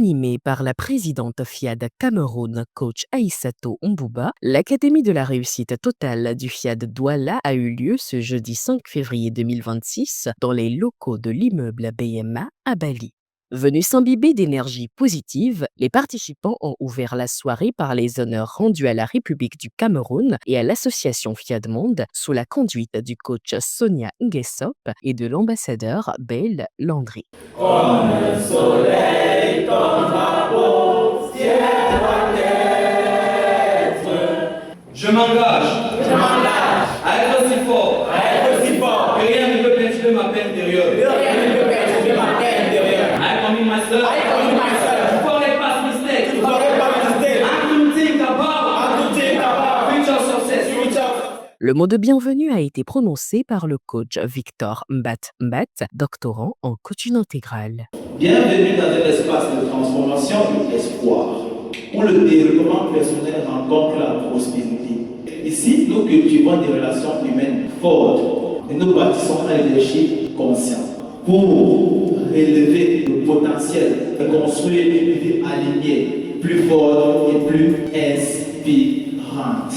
Animée par la présidente FIAD Cameroun, coach Aïssatou Mbouba, l'Académie de la réussite totale du FIAD Douala a eu lieu ce jeudi 5 février 2026 dans les locaux de l'immeuble BMA à Bali. Venus s'imbiber d'énergie positive, les participants ont ouvert la soirée par les honneurs rendus à la République du Cameroun et à l'association FIAD Monde sous la conduite du coach Sonia Nguessop et de l'ambassadeur Bayle Landry. Comme le soleil, ton drapeau, ciel doit être. Je m'engage à être aussi fort, que rien ne peut perturber ma paix intérieure. I commit myself. To forget past mistakes. And to think about future success. Le mot de bienvenue a été prononcé par le coach Victor Mbat, doctorant en coaching intégral. Bienvenue dans un espace de transformation et d'espoir, où le développement personnel rencontre la prospérité. Ici, nous cultivons des relations humaines fortes et nous bâtissons un leadership conscient pour relever le potentiel et construire une vie alignée, plus forte et plus inspirante.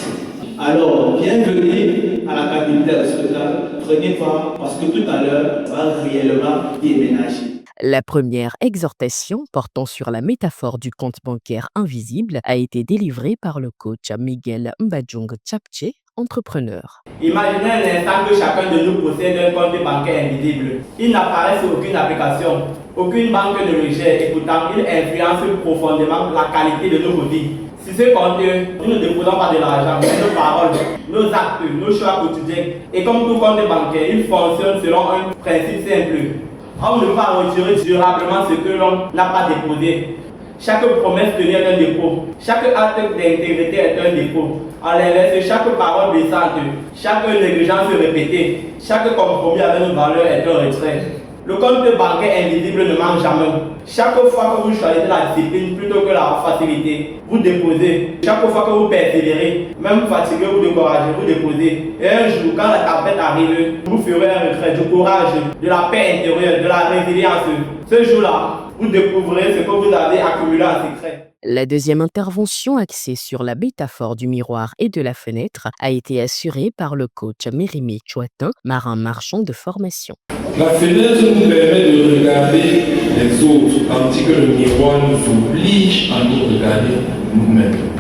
Alors, bienvenue à l'Académie de la réussite totale. Prenez part parce que tout à l'heure, ça va réellement déménager. La première exhortation portant sur la métaphore du compte bancaire invisible a été délivrée par le coach Miguel Mbadjong Tchapche, entrepreneur. Imaginez un instant que chacun de nous possède un compte bancaire invisible. Il n'apparaît sur aucune application, aucune banque ne le gère et pourtant il influence profondément la qualité de nos vies. Si ce compte, nous ne déposons pas de l'argent, mais nos paroles, nos actes, nos choix quotidiens. Et comme tout compte bancaire, il fonctionne selon un principe simple. On ne peut pas retirer durablement ce que l'on n'a pas déposé. Chaque promesse tenue est un dépôt. Chaque acte d'intégrité est un dépôt. À l'inverse, chaque parole blessante, chaque négligence répétée, chaque compromis avec nos valeurs est un retrait. Le compte bancaire invisible ne manque jamais. Chaque fois que vous choisissez la discipline plutôt que la facilité, vous déposez. Chaque fois que vous persévérez, même fatigué ou découragé, vous déposez. Et un jour, quand la tempête arrive, vous ferez un retrait du courage, de la paix intérieure, de la résilience. Ce jour-là, vous découvrirez ce que vous avez accumulé en secret. La deuxième intervention axée sur la métaphore du miroir et de la fenêtre a été assurée par le coach Mérimé Chouatin, marin marchand de formation. La fenêtre nous permet de regarder les autres, tandis que le miroir nous oblige à nous regarder nous-mêmes.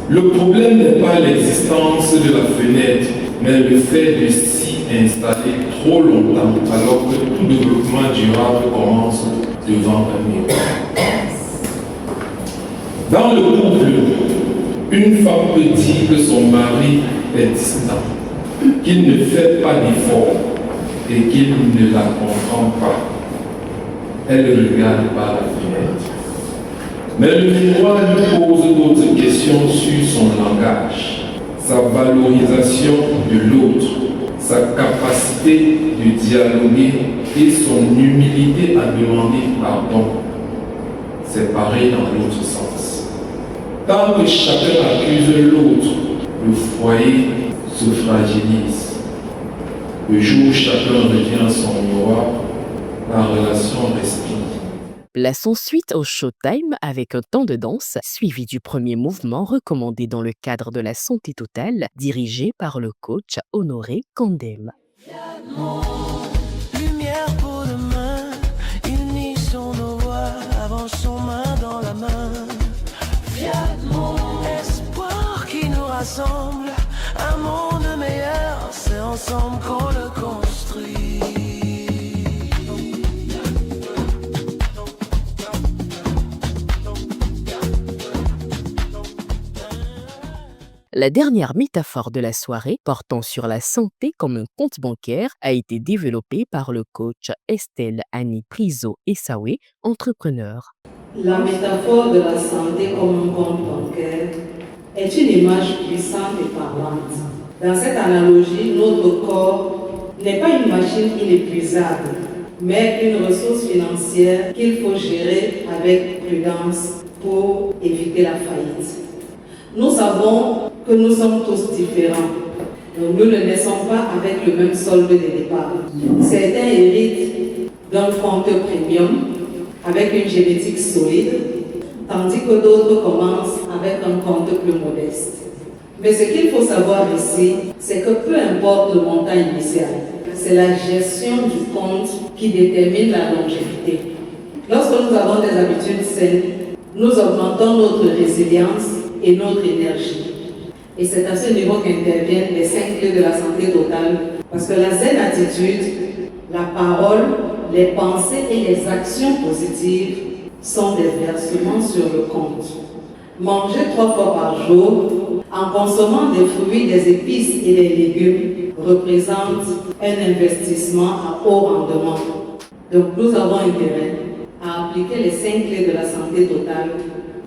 Le problème n'est pas l'existence de la fenêtre, mais le fait de s'y installer trop longtemps, alors que tout développement durable commence devant un miroir. Dans le couple, une femme peut dire que son mari est distant, qu'il ne fait pas d'efforts et qu'il ne la comprend pas. Elle regarde par la fenêtre. Mais le miroir lui pose d'autres questions sur son langage, sa valorisation de l'autre, sa capacité de dialoguer et son humilité à demander pardon. C'est pareil dans l'autre sens. Tant que chacun accuse l'autre, le foyer se fragilise. Le jour où chacun revient à son miroir, la relation respire. Place ensuite au showtime avec un temps de danse suivi du premier mouvement recommandé dans le cadre de la santé totale dirigé par le coach Honoré Kandem. Lumière pour demain, unissons nos voix, avançons main dans la main. Espoir qui nous rassemble, un monde meilleur, c'est ensemble qu'on le construit. La dernière métaphore de la soirée, portant sur la santé comme un compte bancaire, a été développée par le coach Estelle Annie Priso-Essaoué, entrepreneur. La métaphore de la santé comme un compte bancaire est une image puissante et parlante. Dans cette analogie, notre corps n'est pas une machine inépuisable, mais une ressource financière qu'il faut gérer avec prudence pour éviter la faillite. Nous savons que nous sommes tous différents. Donc nous ne naissons pas avec le même solde de départ. Certains héritent d'un compte premium, avec une génétique solide, tandis que d'autres commencent avec un compte plus modeste. Mais ce qu'il faut savoir ici, c'est que peu importe le montant initial, c'est la gestion du compte qui détermine la longévité. Lorsque nous avons des habitudes saines, nous augmentons notre résilience et notre énergie. Et c'est à ce niveau qu'interviennent les 5 clés de la santé totale, parce que la zen attitude, la parole, les pensées et les actions positives sont des versements sur le compte. Manger 3 fois par jour, en consommant des fruits, des épices et des légumes, représente un investissement à haut rendement. Donc nous avons intérêt à appliquer les 5 clés de la santé totale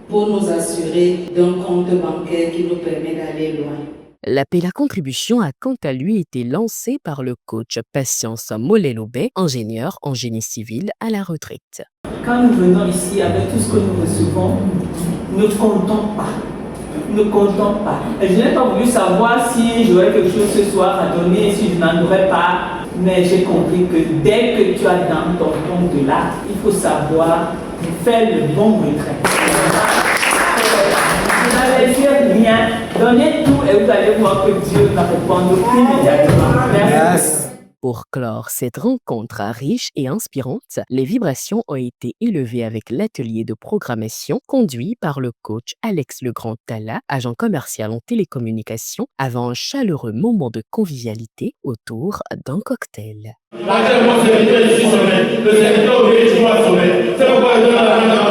pour nous assurer d'un compte bancaire qui nous permet d'aller loin. L'appel à contribution a quant à lui été lancé par le coach Patience Molelobé, ingénieur en génie civil à la retraite. Quand nous venons ici avec tout ce que nous recevons, ne comptons pas. Ne comptons pas. Et je n'ai pas voulu savoir si j'aurais quelque chose ce soir à donner, si je n'en aurais pas. Mais j'ai compris que dès que tu as dans ton compte là, il faut savoir faire le bon retrait. Vous n'allez dire rien, donnez tout et vous allez voir que Dieu va répondre immédiatement. Merci. Pour clore cette rencontre riche et inspirante, les vibrations ont été élevées avec l'atelier de programmation conduit par le coach Alex Legrand-Talla, agent commercial en télécommunications, avant un chaleureux moment de convivialité autour d'un cocktail. Actuellement, c'est le 6 semaines. Le serviteur obéit 3 semaines. C'est pourquoi je donne la main à la